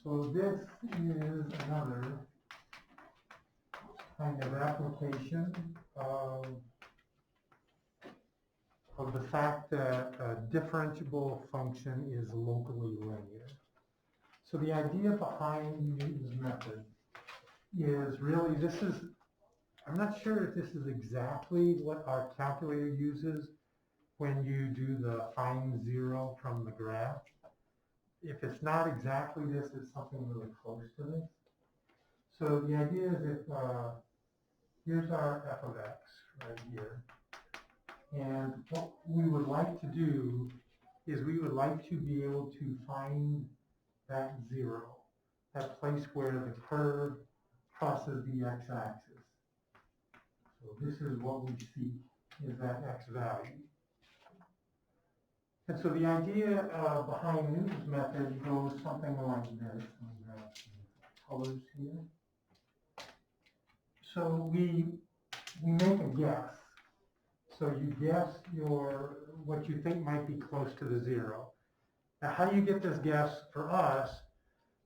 So this is another kind of application of the fact that a differentiable function is locally linear. So the idea behind Newton's method is really, I'm not sure if this is exactly what our calculator uses when you do the find zero from the graph. If it's not exactly this, it's something really close to this. So the idea is if, here's our f of x right here. And what we would like to do is we would like to be able to find that zero, that place where the curve crosses the x-axis. So this is what we seek, is that x value. And so the idea behind Newton's method goes something like this. Let me grab some colors here. So we make a guess. So you guess what you think might be close to the zero. Now, how you get this guess for us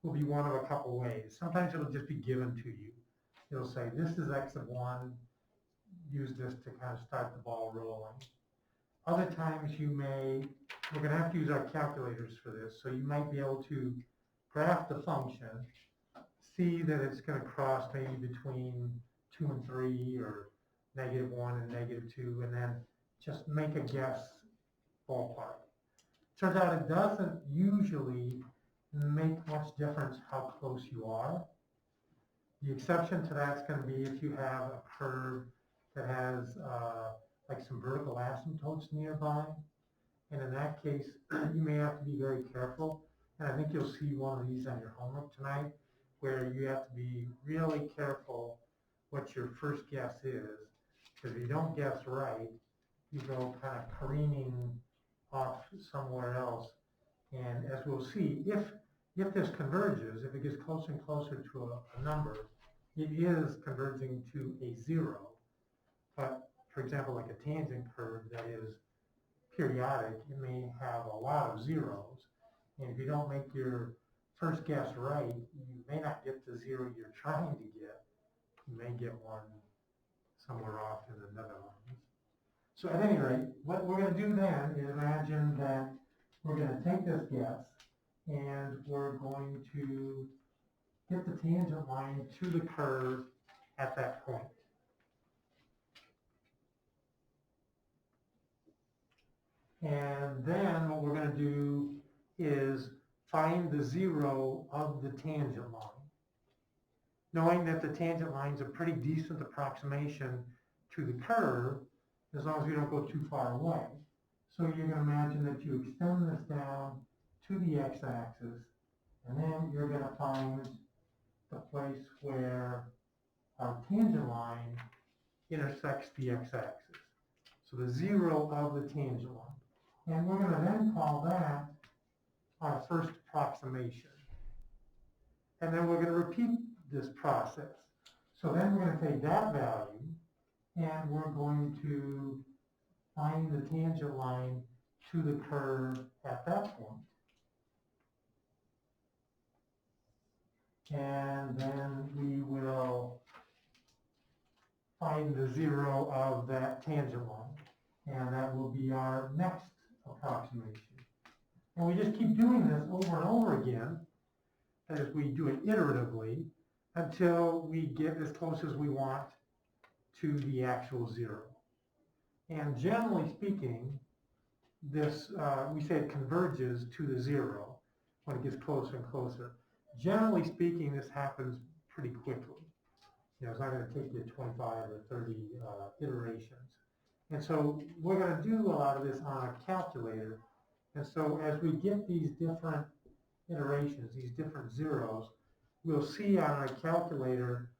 will be one of a couple ways. Sometimes it'll just be given to you. It'll say, this is x of 1. Use this to kind of start the ball rolling. Other times we're going to have to use our calculators for this. So you might be able to graph the function, see that it's going to cross maybe between 2 and 3 or -1 and -2, and then just make a guess ballpark. Turns out it doesn't usually make much difference how close you are. The exception to that's going to be if you have a curve that has like some vertical asymptotes nearby. And in that case, you may have to be very careful. And I think you'll see one of these on your homework tonight, where you have to be really careful what your first guess is. Because if you don't guess right, you go kind of careening off somewhere else. And as we'll see, if this converges, if it gets closer and closer to a number, it is converging to a zero. But for example, like a tangent curve that is periodic, it may have a lot of zeros. And if you don't make your first guess right, you may not get the zero you're trying to get. You may get one somewhere off in the Netherlands. So at any rate, what we're going to do then is imagine that we're going to take this guess and we're going to get the tangent line to the curve at that point. And then what we're going to do is find the zero of the tangent line, knowing that the tangent line is a pretty decent approximation to the curve as long as we don't go too far away. So you're going to imagine that you extend this down to the x-axis, and then you're going to find the place where our tangent line intersects the x-axis. So the zero of the tangent line. And we're going to then call that our first approximation. And then we're going to repeat this process. So then we're going to take that value and we're going to find the tangent line to the curve at that point. And then we will find the zero of that tangent line. And that will be our next approximation. And we just keep doing this over and over again as we do it iteratively until we get as close as we want to the actual zero. And generally speaking, this, we say it converges to the zero when it gets closer and closer. Generally speaking, this happens pretty quickly. You know, it's not going to take you 25 or 30 iterations. And so we're going to do a lot of this on a calculator. And so as we get these different iterations, these different zeros, we'll see on our calculator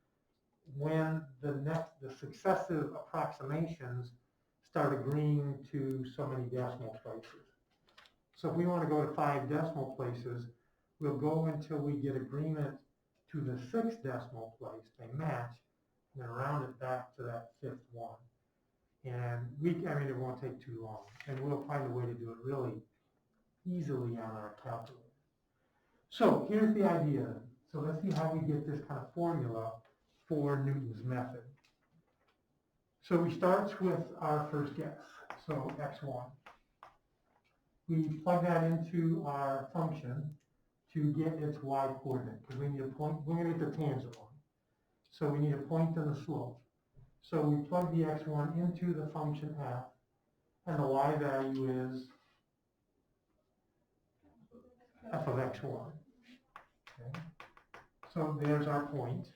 when the successive approximations start agreeing to so many decimal places. So if we want to go to 5 decimal places, we'll go until we get agreement to the 6th decimal place. They match, and then round it back to that 5th one. And it won't take too long. And we'll find a way to do it really easily on our calculator. So here's the idea. So let's see how we get this kind of formula for Newton's method. So we start with our first guess, so x1. We plug that into our function to get its y coordinate, because we need a point, we're going to get the tangent line. So we need a point and a slope. So we plug the x1 into the function f, and the y value is f of x1. Okay. So there's our point.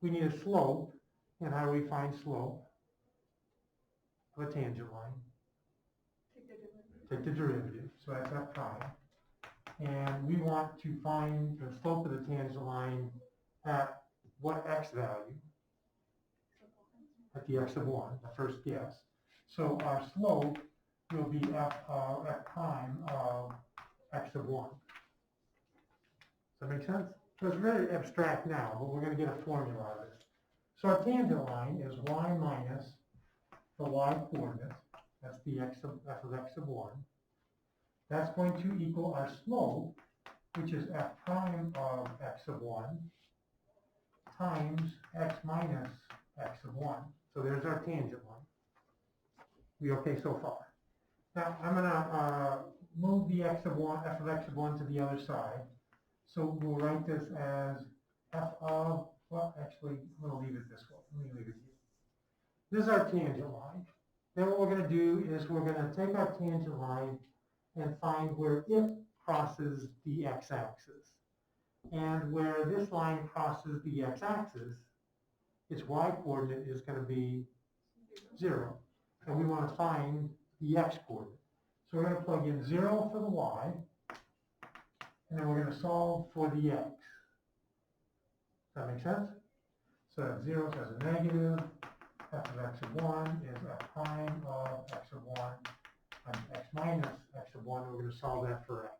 We need a slope, and how do we find slope of a tangent line? Take the derivative, so that's f prime. And we want to find the slope of the tangent line at what x value? At the x of 1, the first guess. So our slope will be f prime of x of 1. Does that make sense? So it's very abstract now, but we're going to get a formula out of this. So our tangent line is y minus the y coordinate. That's the f of x of 1. That's going to equal our slope, which is f prime of x of 1, times x minus x of 1. So there's our tangent line. We okay so far? Now I'm going to move the f of x of 1 to the other side. So we'll write this as f of, well, actually, we'll leave it this way. Let me leave it here. This is our tangent line. Then what we're going to do is we're going to take our tangent line and find where it crosses the x-axis. And where this line crosses the x-axis, its y-coordinate is going to be 0. And we want to find the x-coordinate. So we're going to plug in 0 for the y, and then we're going to solve for the x. Does that make sense? So that's 0 as a negative. F of x of 1 is f prime of x of 1 times x minus x of 1. We're going to solve that for x.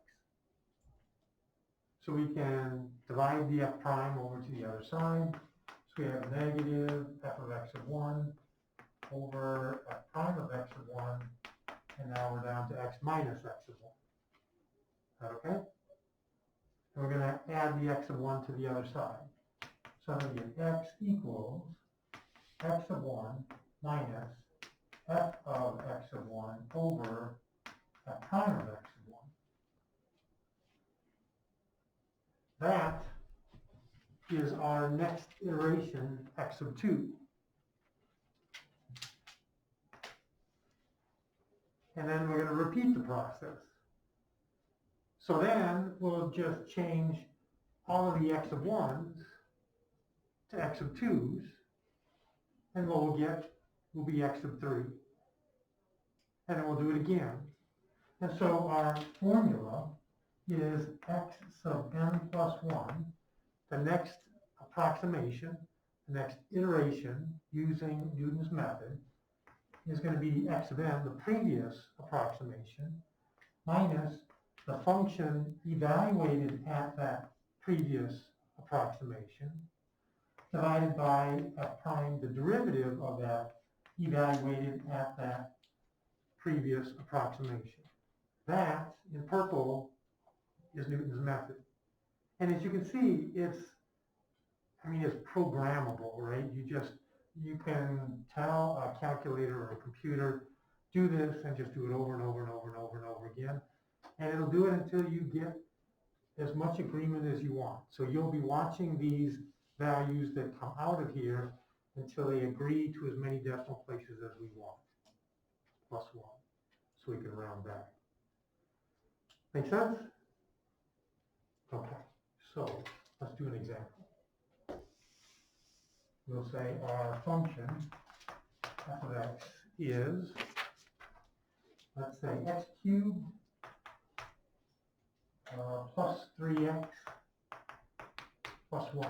So we can divide the f prime over to the other side. So we have negative f of x of 1 over f prime of x of 1. And now we're down to x minus x of 1. Is that okay? And we're going to add the x of 1 to the other side. So I'm going to get x equals x of 1 minus f of x of 1 over f prime of x of 1. That is our next iteration, x of 2. And then we're going to repeat the process. So then we'll just change all of the x of 1s to x of 2s, and what we'll get will be x of 3. And then we'll do it again. And so our formula is x sub n plus 1, the next approximation, the next iteration using Newton's method, is going to be x of n, the previous approximation, minus the function evaluated at that previous approximation, divided by f prime, the derivative of that evaluated at that previous approximation. That, in purple, is Newton's method. And as you can see, it's programmable, right? You can tell a calculator or a computer, do this and just do it over and over and over and over and over again. And it'll do it until you get as much agreement as you want. So you'll be watching these values that come out of here until they agree to as many decimal places as we want, plus 1, so we can round back. Make sense? Okay, so let's do an example. We'll say our function f of x is, let's say, x cubed plus 3x plus 1.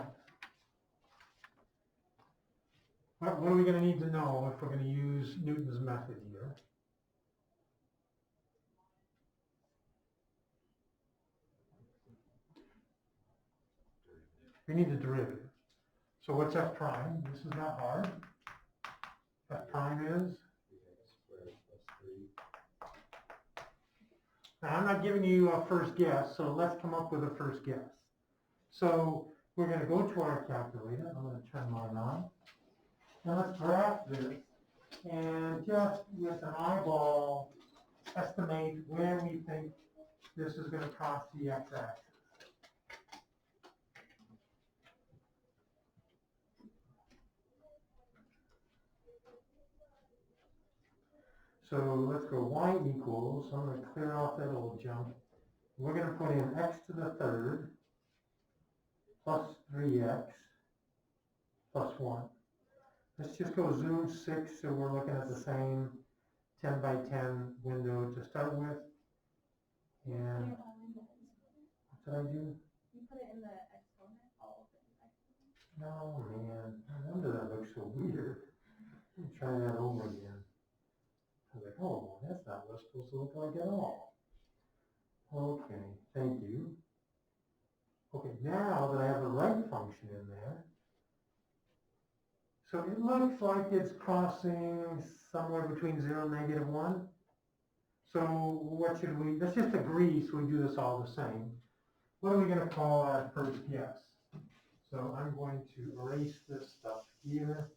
What are we going to need to know if we're going to use Newton's method here? We need the derivative. So what's f prime? This is not hard. F prime is 3x squared plus 3. Now, I'm not giving you a first guess, so let's come up with a first guess. So we're going to go to our calculator. I'm going to turn mine on. And let's graph this and just with an eyeball estimate where we think this is going to cross the x-axis. So let's go y equals, I'm going to clear off that old junk. We're going to put in x to the third plus 3x plus 1. Let's just go zoom 6 so we're looking at the same 10 by 10 window to start with. And what did I do? You put it in the exponent, all of it in exponent. No, man, no wonder that looks so weird. Let me try that over again. I was like, oh, that's not what it's supposed to look like at all. Okay, thank you. Okay, now that I have the right function in there, so it looks like it's crossing somewhere between 0 and -1. So what should we, let's just agree so we do this all the same. What are we going to call our first guess? So I'm going to erase this stuff here,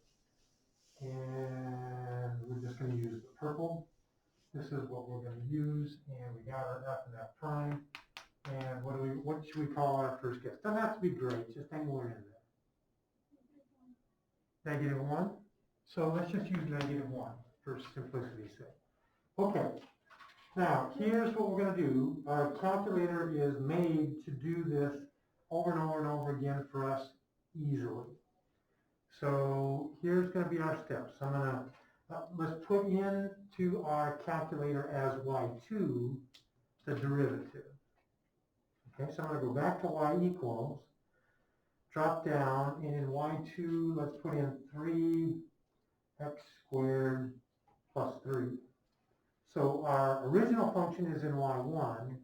and we're just going to use the purple. This is what we're going to use, and we got our f and f prime. And what should we call our first guess? Doesn't have to be great, just anywhere in there. -1. So let's just use -1 for simplicity's sake. Okay. Now, here's what we're going to do. Our calculator is made to do this over and over and over again for us easily. So here's going to be our steps. I'm going to, let's put into our calculator as y2 the derivative. Okay, so I'm going to go back to y equals, drop down, and in y2, let's put in 3x squared plus 3. So our original function is in y1,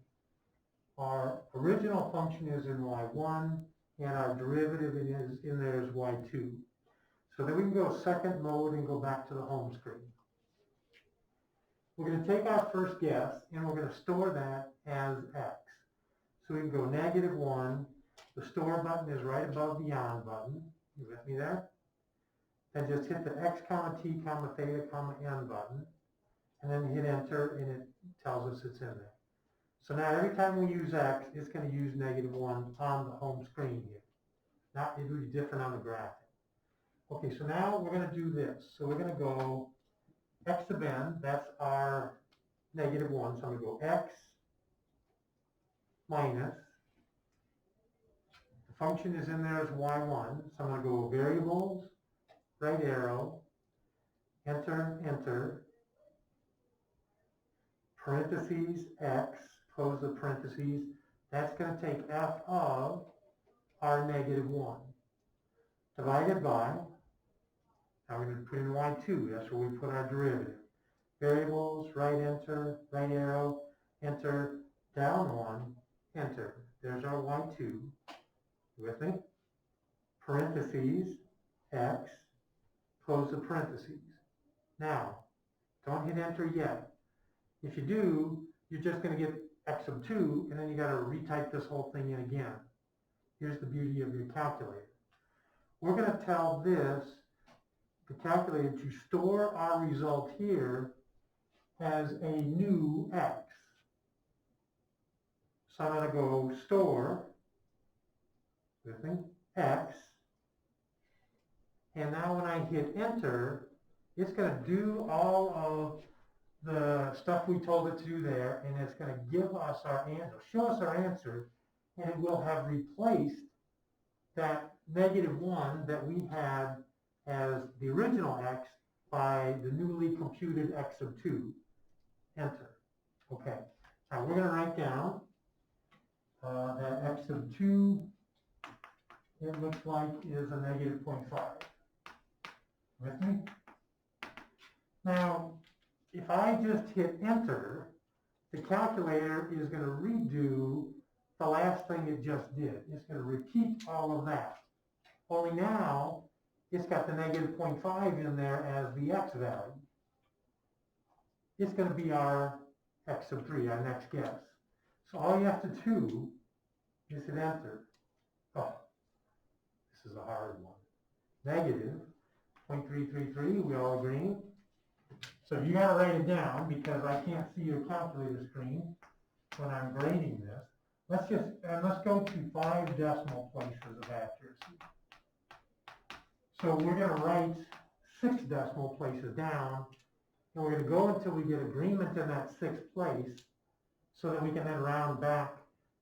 our original function is in y1, and our derivative is in there is y2. So then we can go second mode and go back to the home screen. We're going to take our first guess, and we're going to store that as x. So we can go -1. The store button is right above the on button. You with me there? And just hit the x, comma, t, comma, theta, comma, n button. And then hit enter, and it tells us it's in there. So now every time we use x, it's going to use -1 on the home screen here. Now it will be different on the graphic. Okay, so now we're going to do this. So we're going to go x sub n, that's our -1. So I'm going to go x minus, the function is in there as y1. So I'm going to go variables, right arrow, enter, enter, parentheses, x, close the parentheses. That's going to take f of our -1. Divided by, now we're going to put in y2. That's where we put our derivative. Variables, right enter, right arrow, enter, down 1, enter. There's our y2. You with me? Parentheses, x, close the parentheses. Now, don't hit enter yet. If you do, you're just going to get x sub 2, and then you got to retype this whole thing in again. Here's the beauty of your calculator. We're going to tell this, the calculator, to store our result here as a new x. So I'm going to go store, with me, x, and now when I hit enter, it's going to do all of the stuff we told it to do there, and it's going to give us our answer, show us our answer, and it will have replaced that -1 that we had as the original x by the newly computed x sub 2. Enter. Okay. Now we're going to write down that x sub 2, it looks like is a -0.5. With me? Now, if I just hit enter, the calculator is going to redo the last thing it just did. It's going to repeat all of that. Only now, it's got the -0.5 in there as the x value. It's going to be our x sub 3, our next guess. So all you have to do is hit enter. Oh, this is a hard one. Negative 0.333, we all agree? So you gotta write it down because I can't see your calculator screen when I'm grading this. Let's go to 5 decimal places of accuracy. So we're gonna write 6 decimal places down, and we're gonna go until we get agreement in that 6th place, so that we can then round back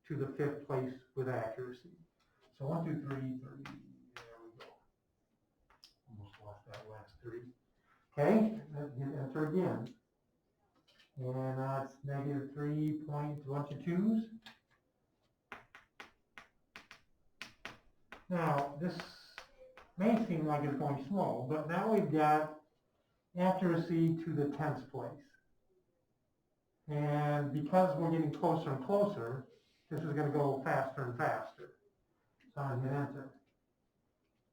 to the 5th place with accuracy. So 1, 2, 3, 3, there we go. Almost lost that last 3. Okay, hit enter again. And that's negative 3 point, bunch of 2's. Now, this may seem like it's going slow, but now we've got accuracy to the 10th place. And because we're getting closer and closer, this is going to go faster and faster. So I'm going to hit enter.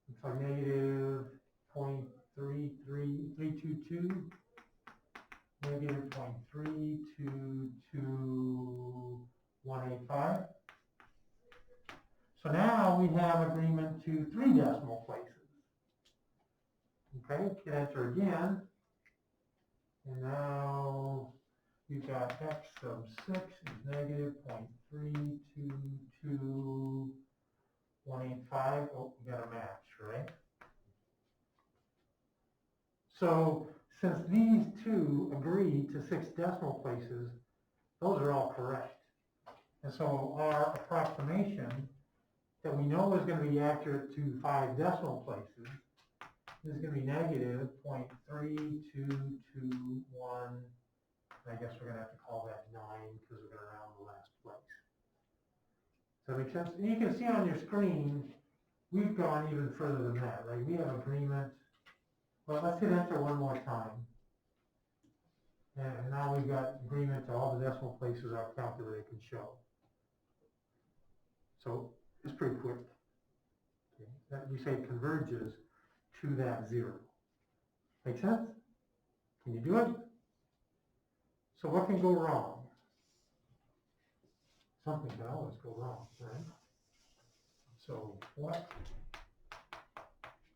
It's like negative 0.32322, negative 0.322185. So now we have agreement to 3 decimal places. Okay, hit enter again. And now you've got x sub 6 is negative 0.322185. Oh, we got a match, right? So since these two agree to 6 decimal places, those are all correct. And so our approximation that we know is going to be accurate to 5 decimal places is going to be negative 0.3221. I guess we're going to have to call that 9 because we're going to round the last place. Does that make sense? And you can see on your screen, we've gone even further than that, right? We have agreement. Well, let's hit enter one more time. And now we've got agreement to all the decimal places our calculator can show. So it's pretty quick. Okay. That we say converges to that 0. Make sense? Can you do it? So what can go wrong? Something can always go wrong, right? So what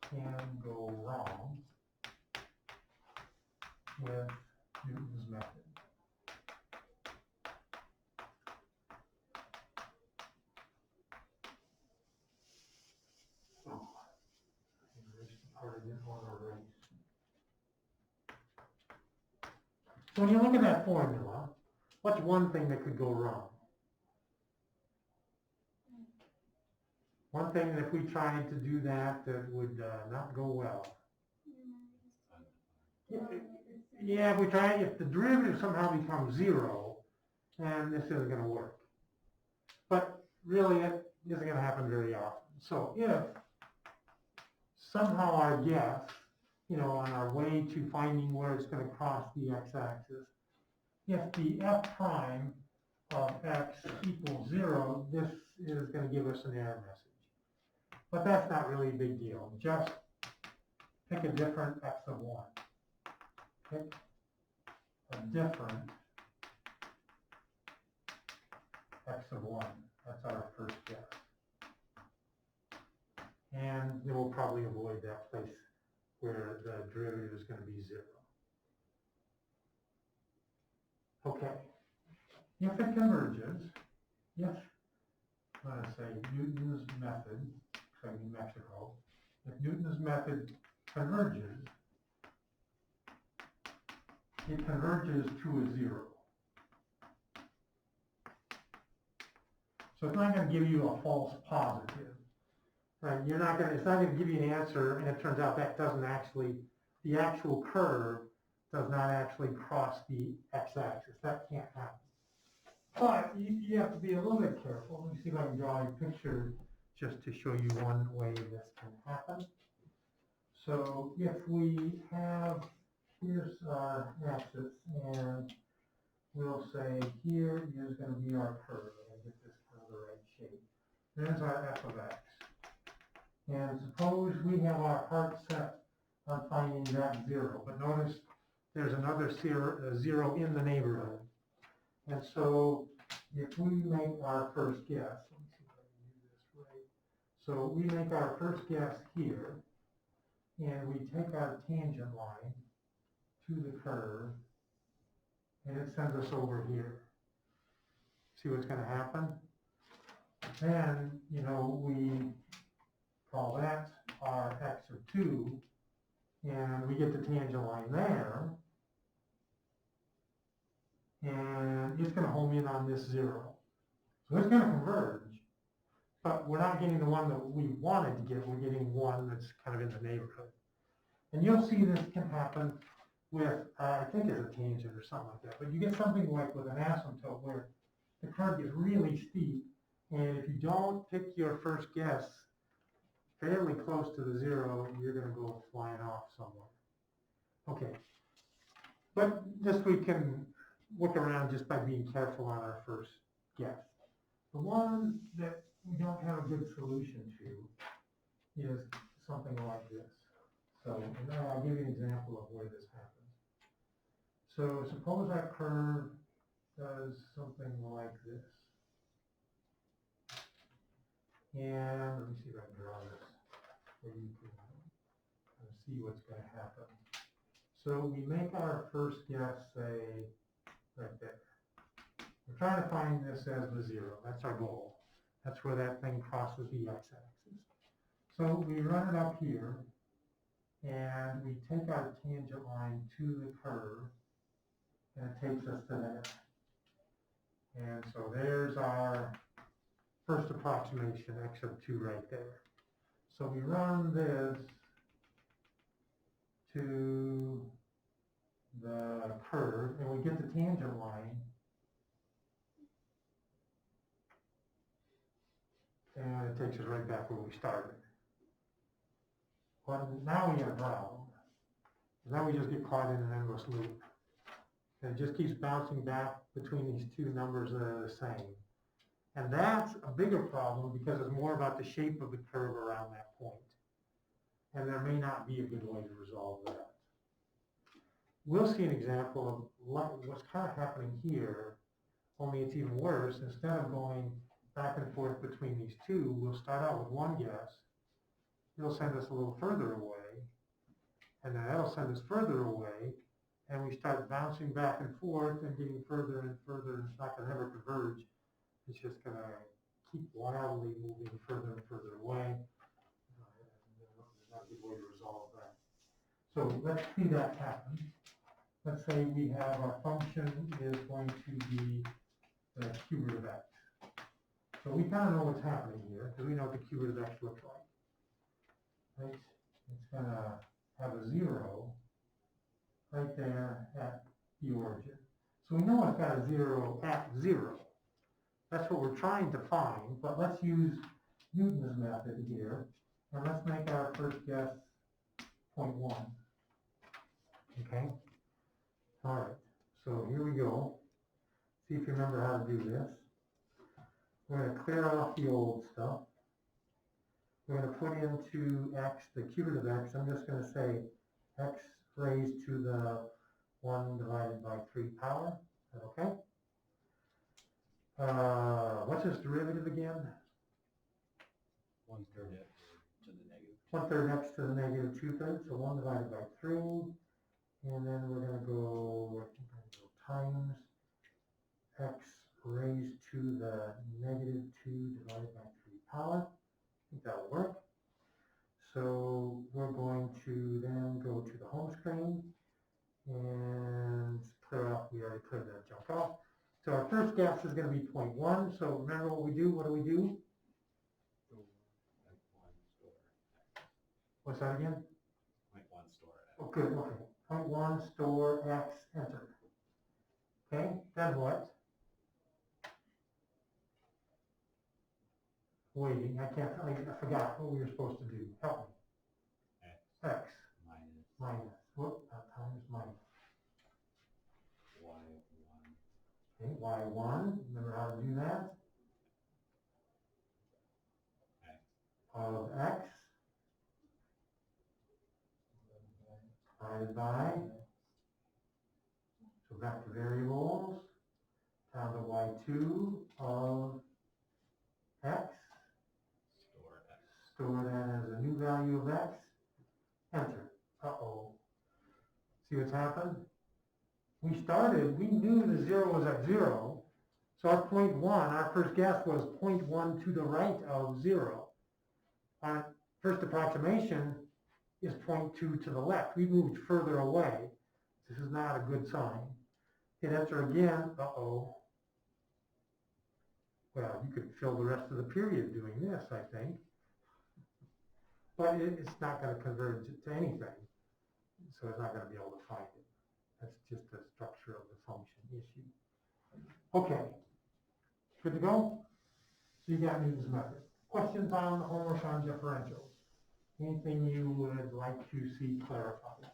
can go wrong with Newton's method? Oh, I erased the part I didn't want to erase. So when you look at that formula, what's one thing that could go wrong? One thing that if we tried to do that, that would not go well. Yeah, if we try, if the derivative somehow becomes 0, then this isn't going to work. But really, it isn't going to happen very often. So if somehow our guess, on our way to finding where it's going to cross the x-axis, if the f prime of x equals 0, this is going to give us an error message. But that's not really a big deal. Just pick a different x of 1. Pick a different x of 1. That's our first guess. And then we'll probably avoid that place where the derivative is going to be 0. Okay. If it converges, if, let us say, Newton's method, so in Mexico, if Newton's method converges, it converges to a 0. So it's not going to give you a false positive, right? It's not going to give you an answer and it turns out that doesn't actually, the actual curve does not actually cross the x-axis. That can't happen. But you have to be a little bit careful. Let me see if I can draw a picture just to show you one way this can happen. So if we have, here's our axis, and we'll say here is going to be our curve. I'm going to get this kind of the right shape. There's our f of x. And suppose we have our heart set on finding that 0, but notice there's another 0 in the neighborhood. And so if we make our first guess, let me see if I can do this right. So we make our first guess here, and we take our tangent line to the curve, and it sends us over here. See what's going to happen? Then, you know, we call that our x of 2, and we get the tangent line there, and it's going to home in on this 0. So it's going to converge, but we're not getting the one that we wanted to get. We're getting one that's kind of in the neighborhood. And you'll see this can happen with, I think it's a tangent or something like that, but you get something like with an asymptote where the curve gets really steep, and if you don't pick your first guess fairly close to the 0, you're going to go flying off somewhere. Okay, but this we can work around just by being careful on our first guess. The one that we don't have a good solution to is something like this. So I'll give you an example of where this happens. So suppose that curve does something like this. And let me see if I can draw this where you can kind of see what's going to happen. So we make our first guess, say, right there. We're trying to find this as the 0. That's our goal. That's where that thing crosses the x-axis. So we run it up here, and we take our tangent line to the curve, and it takes us to there. And so there's our first approximation, x of 2 right there. So we run this to the curve, and we get the tangent line, and it takes us right back where we started. But now we have a problem. Now we just get caught in an endless loop. And it just keeps bouncing back between these two numbers that are the same. And that's a bigger problem because it's more about the shape of the curve around that point. And there may not be a good way to resolve that. We'll see an example of what's kind of happening here, only it's even worse. Instead of going back and forth between these two, we'll start out with one guess. It'll send us a little further away, and then that'll send us further away, and we start bouncing back and forth and getting further and further, and it's not going to ever converge. It's just going to keep wildly moving further and further away. There's not a good way to resolve that. So let's see that happen. Let's say we have our function is going to be the cube root of x. So we kind of know what's happening here, because we know what the cube root of x looks like. Right? It's going to have a 0 right there at the origin. So we know it's got a 0 at 0. That's what we're trying to find, but let's use Newton's method here, and let's make our first guess 0.1. Okay? All right, so here we go. See if you remember how to do this. We're going to clear off the old stuff. We're going to put into x, the cube root of x, I'm just going to say x raised to the 1 divided by 3 power. Is that okay? What's this derivative again? 1/3 x to the negative. 1/3 x to the negative 2/3, so 1 divided by 3. And then we're going to go, I think I'm going to go times x raised to the negative 2 divided by 3 power. I think that'll work. So we're going to then go to the home screen and clear off, we already cleared that junk off. So our first guess is going to be 0.1. So remember what we do? What do we do? What's that again? 0.1 store x. Oh, good. Okay. 0.1 store x, enter. Okay. Then what? Waiting. I forgot what we were supposed to do. Help me. X. Minus. Whoop. Times minus. y1. Okay. Y1. Remember how to do that? X. Of x. Divided by. So back to variables. down to y2 of x. Store X. Store that as a new value of x. Enter. Uh-oh. See what's happened? We knew the 0 was at 0. So our 0.1, our first guess was 0.1 to the right of 0. Our first approximation is 0.2 to the left. We moved further away. This is not a good sign. Hit enter again. Uh-oh. Well, you could fill the rest of the period doing this, I think. But it's not going to converge to anything. So it's not going to be able to find it. That's just the structure of the function issue. Okay. Good to go? So you got Newton's method. Questions on the homework on differentials? Anything you would like to see clarified?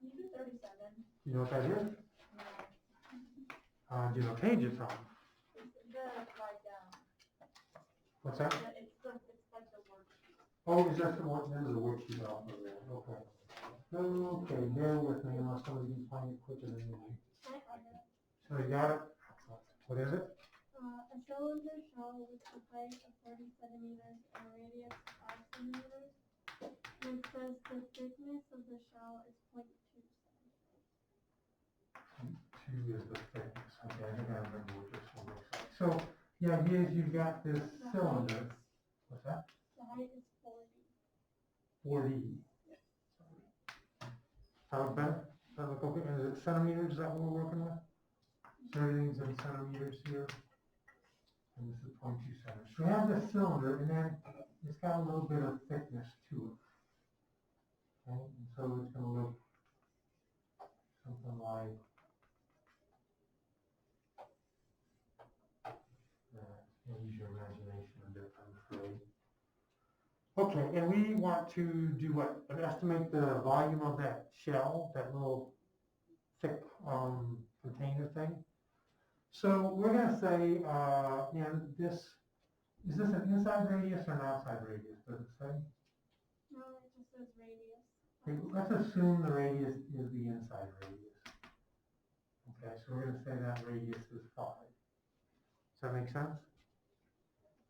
You do 37. You know what that is? No. Do you know page it's on? It's the write down. What's that? It's like the worksheet. Oh, is that the one? That is a worksheet off of there. Okay. Okay, bear with me unless somebody can find it quicker than me. I find it. So you got it? Excellent. What is it? A cylinder shell with a height of 40 centimeters and a radius of 5 centimeters. And it says the thickness of the shell is 0.2 centimeters. 2 is the thickness. Okay, I think I remember what this one looks like. So the idea is you've got this The cylinder. height What's that? The height is 40. 40. Sound better? Sound like okay? And is it centimeters that we're working with? So everything's in centimeters here. And this is 0.2 centimeters. So we have this cylinder, and then it's got a little bit of thickness to it. Okay? And so it's going to look something like that. Use your imagination a bit, I'm afraid. Okay, and we want to do what? Estimate the volume of that shell, that little thick container thing. So we're going to say, and this, is this an inside radius or an outside radius? Does it say? No, it just says radius. Okay, let's assume the radius is the inside radius. Okay, so we're going to say that radius is 5. Does that make sense?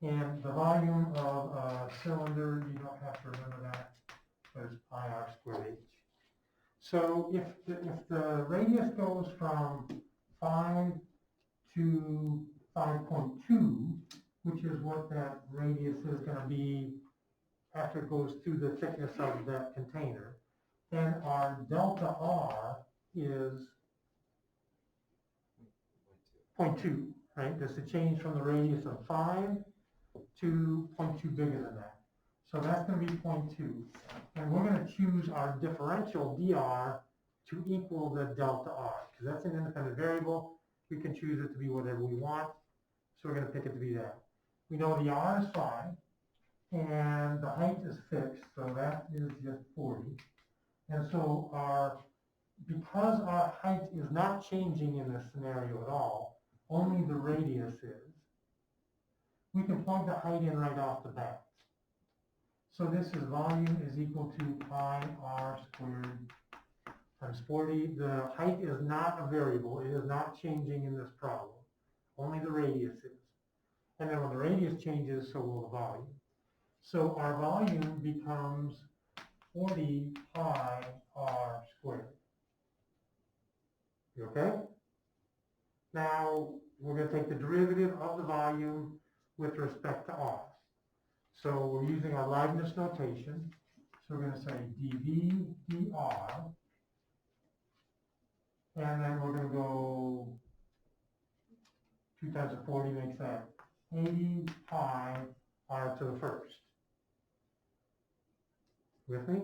And the volume of a cylinder, you don't have to remember that, but it's pi r squared h. So if the radius goes from 5 to 5.2, which is what that radius is going to be after it goes through the thickness of that container, then our delta R is 0.2, right? That's the change from the radius of 5 to 0.2 bigger than that. So that's going to be 0.2. And we're going to choose our differential dr to equal the delta R, because that's an independent variable. We can choose it to be whatever we want. So we're going to pick it to be that. We know the R is 5, and the height is fixed, so that is just 40. And so because our height is not changing in this scenario at all, only the radius is, we can plug the height in right off the bat. So this is volume is equal to pi r squared times 40. The height is not a variable. It is not changing in this problem. Only the radius is. And then when the radius changes, so will the volume. So our volume becomes 40 pi r squared. You okay? Now, we're going to take the derivative of the volume with respect to r. So we're using our Leibniz notation. So we're going to say dv dr. And then we're going to go 2 times 40 makes that 80 pi r to the first. With me?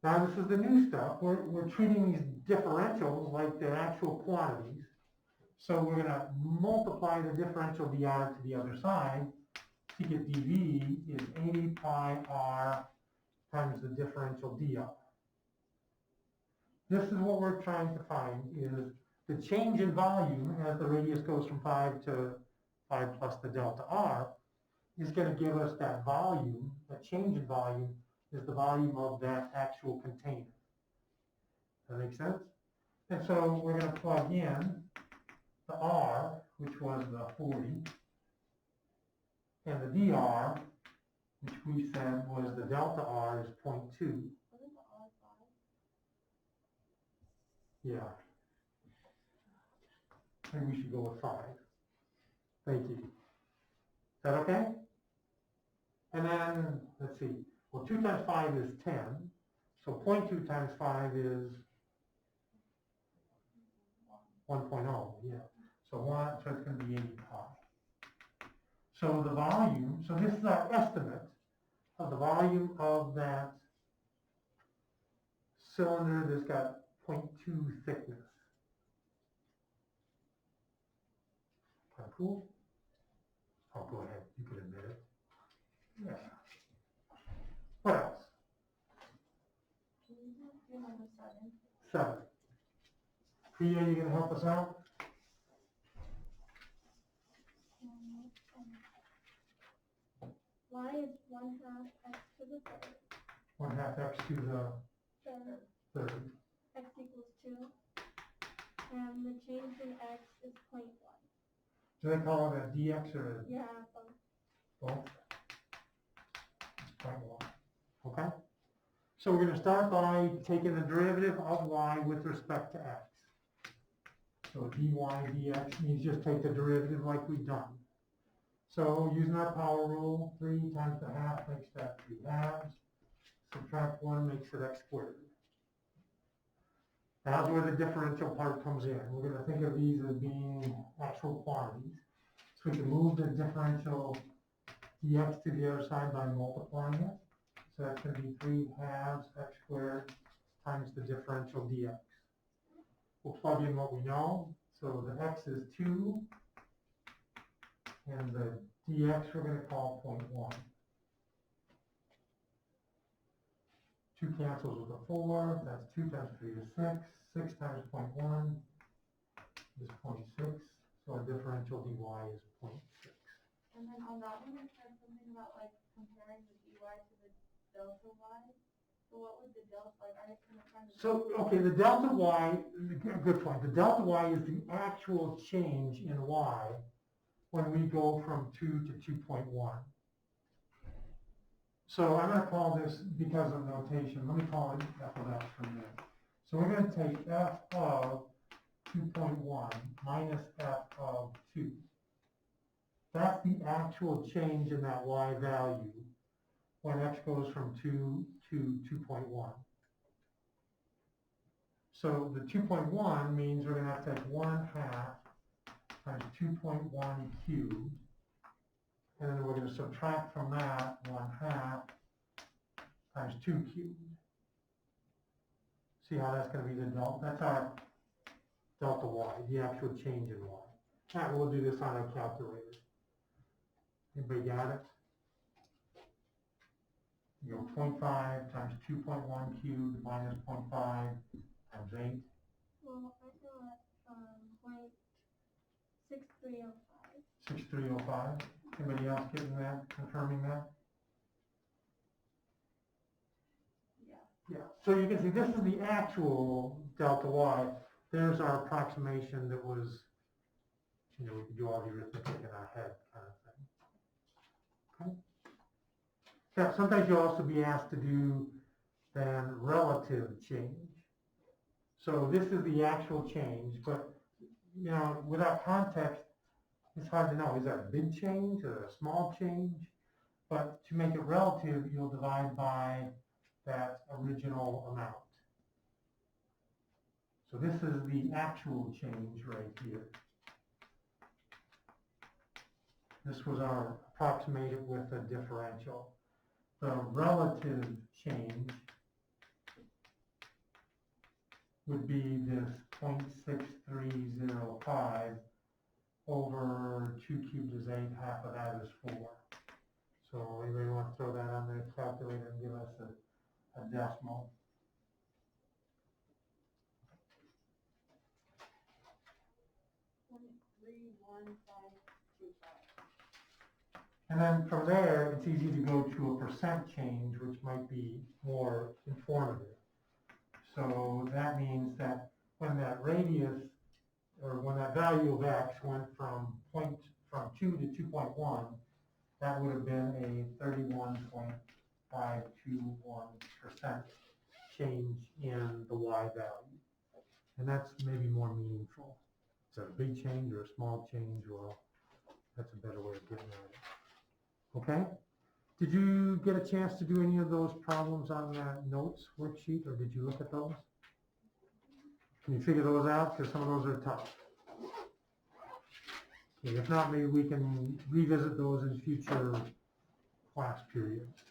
Now this is the new stuff. We're treating these differentials like they're actual quantities. So we're going to multiply the differential dr to the other side to get dv is 80 pi r times the differential dr. this is what we're trying to find, is the change in volume as the radius goes from 5 to 5 plus the delta r, is going to give us that volume. That change in volume is the volume of that actual container. That make sense? And so we're going to plug in the r, which was the 40, and the dr, which we said was the delta r is 0.2. Wasn't the R 5? Yeah. Maybe we should go with 5. Thank you. Is that okay? And then, let's see, well, 2 times 5 is 10. So 0.2 times 5 is 1.0, yeah. So it's going to be 80 pi. So the volume, so this is our estimate of the volume of that cylinder that's got 0.2 thickness. Kind of cool? Oh, go ahead, you can admit it. Yeah. What else? Can you do number 7? 7. Priya, you gonna help us out? Y is 1/2 x to the third. 1/2 x to the Third. third. X equals 2. And the change in x is 0.1. Do they call it a dx or Yeah, both? 0.1. Okay? So we're going to start by taking the derivative of y with respect to x. So dy dx means just take the derivative like we've done. So using our power rule, 3 times the half makes that 3 halves. Subtract 1 makes it x squared. That's where the differential part comes in. We're going to think of these as being actual quantities. So we can move the differential dx to the other side by multiplying it. So that's going to be 3 halves x squared times the differential dx. We'll plug in what we know. So the x is 2, and the dx we're going to call 0.1. 2 cancels with a 4. That's 2 times 3 is 6. 6 times 0.1 is 0.6. So our differential dy is 0.6. And then on that one, it said something about like comparing the dy to the delta y. So what would the delta, like I couldn't find the So, okay, the delta y, good point. The delta y is the actual change in y when we go from 2 to 2.1. So I'm going to call this, because of notation, let me call it f of x from there. So we're going to take f of 2.1 minus f of 2. That's the actual change in that y value when x goes from 2 to 2.1. So the 2.1 means we're going to have to take 1/2 times 2.1 cubed, and then we're going to subtract from that 1/2 times 2 cubed. See how that's going to be the delta? That's our delta y, the actual change in y. All right, we'll do this on a calculator. Everybody got it? You go 0.5 times 2.1 cubed minus 0.5 times 8. Well, I got 0.6305. 6305. Anybody else getting that, confirming that? Yeah. Yeah. So you can see this is the actual delta y. There's our approximation that was, we could do all the arithmetic in our head kind of thing. Okay. Now, sometimes you'll also be asked to do then relative change. So this is the actual change, but without context, it's hard to know. Is that a big change or a small change? But to make it relative, you'll divide by that original amount. So this is the actual change right here. This was our approximated with a differential. The relative change would be this 0.6305 over 2 cubed is 8, half of that is 4. So anybody want to throw that on the calculator and give us a decimal? And then from there, it's easy to go to a percent change, which might be more informative. So that means that when that radius, or when that value of x went from 2 to 2.1, that would have been a 31.521% change in the y value. And that's maybe more meaningful. Is that a big change or a small change? Well, that's a better way of getting at it. Okay? Did you get a chance to do any of those problems on that notes worksheet, or did you look at those? Can you figure those out? Because some of those are tough. Okay, if not, maybe we can revisit those in future class periods.